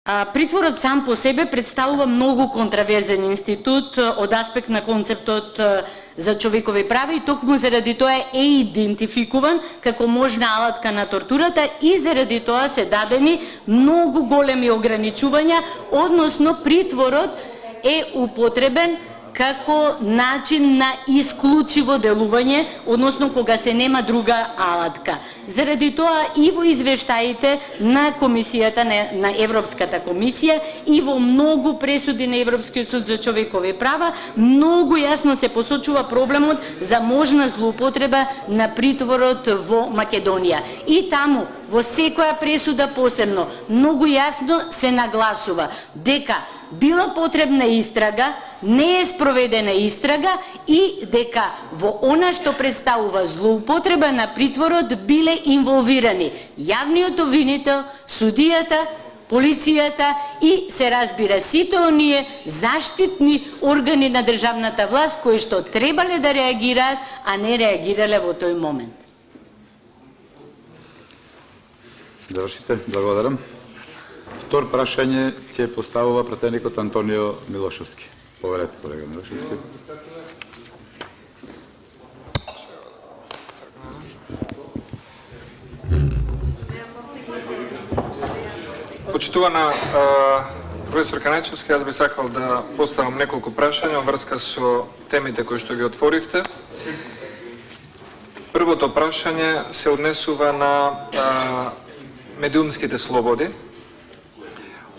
Притворот сам по себе представува многу контраверзен институт од аспект на концептот за човекови права и токму заради тоа е идентификуван како можна алатка на тортурата и заради тоа се дадени многу големи ограничувања, односно притворот е употребен како начин на исклучиво делување, односно кога се нема друга алатка. Заради тоа и во извештаите на комисијата на Европската комисија и во многу пресуди на Европскиот суд за човекови права многу јасно се посочува проблемот за можна злоупотреба на притворот во Македонија. И таму во секоја пресуда посебно многу јасно се нагласува дека била потребна истрага, не е спроведена истрага и дека во она што представува злоупотреба на притворот биле инволвирани јавниот обвинител, судијата, полицијата и се разбира сите оние заштитни органи на државната власт кои што требале да реагираат, а не реагирале во тој момент. Завршите, благодарам. Втор прашање ќе поставува пратеникот Антонио Милошевски. Поверете, колега Милошевски. Почитувана професор Канајчевски, јас би сакал да поставам неколку прашања во врска со темите кои што ги отворивте. Првото прашање се однесува на медиумските слободи,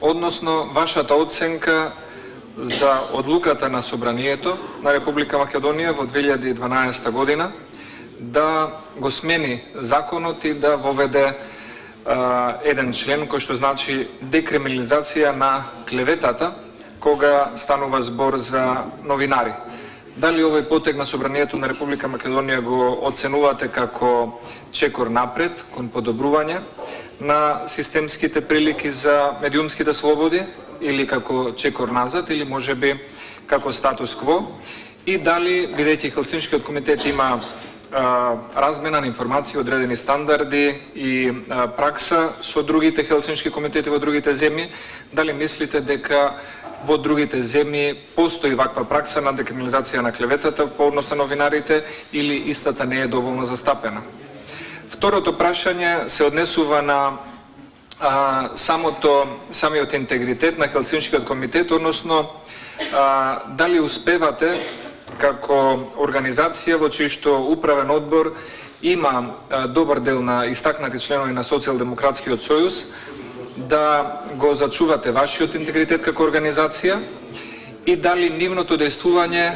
односно вашата оценка за одлуката на Собранието на Република Македонија во 2012 година да го смени законот и да воведе еден член кој што значи декриминализација на клеветата кога станува збор за новинари. Дали овој потег на Собранието на Република Македонија го оценувате како чекор напред кон подобрување на системските прилики за медиумските слободи или како чекор назад или можеби како статус кво, и дали, бидејќи Хелсиншкиот комитет има размена на информации, одредени стандарди и пракса со другите Хелсиншки комитети во другите земји, дали мислите дека во другите земји постои ваква пракса на декриминализација на клеветата по однос на новинарите или истата не е доволно застапена? Второто прашање се однесува на самиот интегритет на Хелсиншкиот комитет, односно дали успевате како организација во чиј што управен одбор има добар дел на истакнати членови на Социјалдемократскиот сојуз, да го зачувате вашиот интегритет како организација и дали нивното дејствување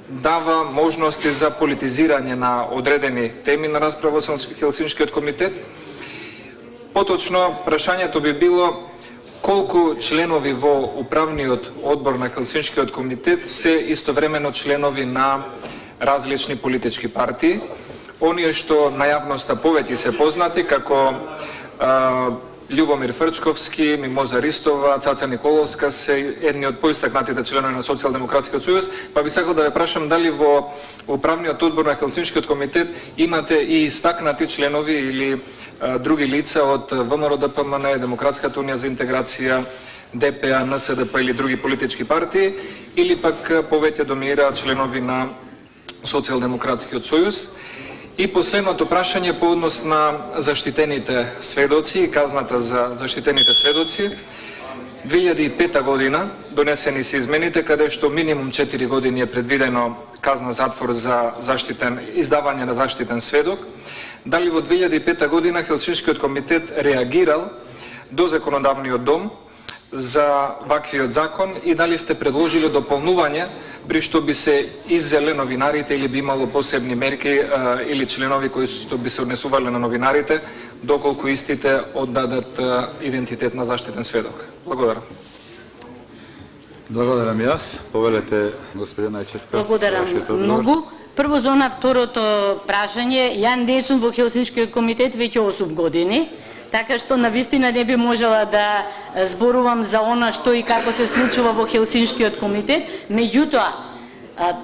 дава можности за политизирање на одредени теми на расправа со Хелсиншкиот комитет. Поточно, прашањето би било колку членови во управниот одбор на Хелсиншкиот комитет се истовремено членови на различни политички партии, оние што на јавноста повеќе се познати како Љубомир Фрчковски, Мимоза Ристова, Цаца Николовска се едни од поистакнатите членови на Социјалдемократскиот сојуз, па би сакал да ве прашам дали во управниот одбор на Хелсиншкиот комитет имате и истакнати членови или други лица од ВМРО ДПМН, Демократската унија за интеграција, ДПА, НСДП или други политички партии, или пак повеќе доминираат членови на Социјалдемократскиот сојуз. И последното прашање по однос на заштитените сведоци и казната за заштитените сведоци. 2005 година донесени се измените каде што минимум 4 години е предвидено казна затвор за издавање на заштитен сведок. Дали во 2005 година Хелсиншкиот комитет реагирал до законодавниот дом за ваквиот закон и дали сте предложили дополнување при што би се иззеле новинарите или би имало посебни мерки или членови кои што би се однесувале на новинарите доколку истите оддадат идентитет на заштитен сведок? Благодарам. Благодарам јас. Повелете, господин Најчевска. Благодарам многу. Прво за на второто прашање, ја не сум во Хелсиншкиот комитет веќе 8 години. Така што навистина не би можела да зборувам за она што и како се случува во Хелсиншкиот комитет, меѓутоа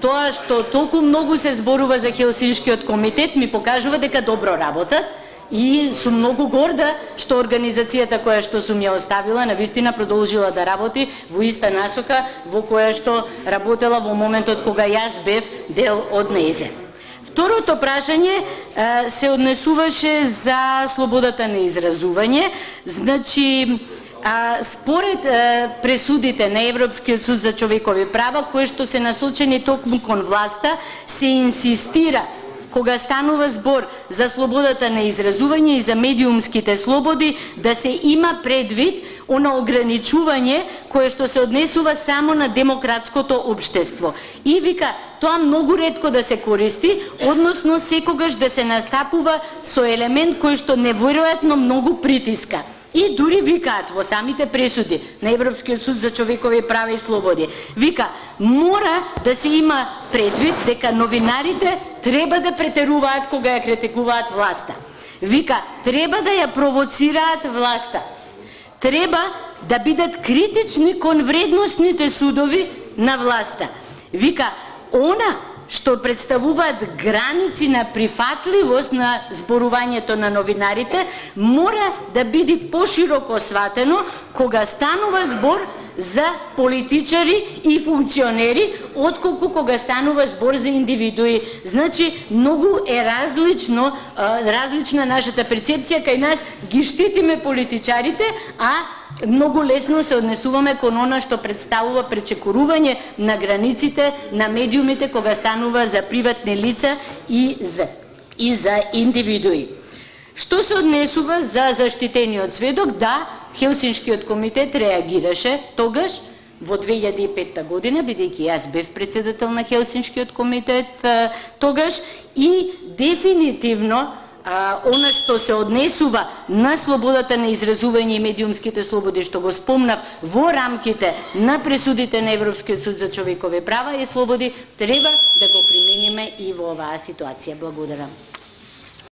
тоа што толку многу се зборува за Хелсиншкиот комитет ми покажува дека добро работат И сум многу горда што организацијата која што сум ја оставила навистина продолжила да работи во иста насока во која што работела во моментот кога јас бев дел од нејзе. Второто прашање се однесуваше за слободата на изразување. Значи, според пресудите на Европскиот суд за човекови права, кои што се насочени токму кон власта, се инсистира кога станува збор за слободата на изразување и за медиумските слободи, да се има предвид она ограничување кое што се однесува само на демократското општество. И вика, тоа многу ретко да се користи, односно секогаш да се настапува со елемент кој што неверојатно многу притиска. И дури викаат во самите пресуди на Европскиот суд за човекови права и слободи, вика, мора да се има предвид дека новинарите треба да претеруваат кога ја критикуваат власта. Вика, треба да ја провоцираат власта. Треба да бидат критични кон вредностните судови на власта. Вика, она што представуваат граници на прифатливост на зборувањето на новинарите, мора да биде пошироко сватено кога станува збор за политичари и функционери, отколку кога станува збор за индивидуи. Значи, многу е различна нашата перцепција, кај нас ги штитиме политичарите, а многу лесно се однесуваме кон она што представува пречекорување на границите на медиумите кога станува за приватни лица и за индивидуи. Што се однесува за заштитениот сведок? Да, Хелсиншкиот комитет реагираше тогаш во 2005 година, бидејќи јас бев председател на Хелсиншкиот комитет тогаш, и дефинитивно она што се однесува на слободата на изразување и медиумските слободи, што го спомнав во рамките на пресудите на Европскиот суд за човекови права и слободи, треба да го примениме и во оваа ситуација. Благодарам.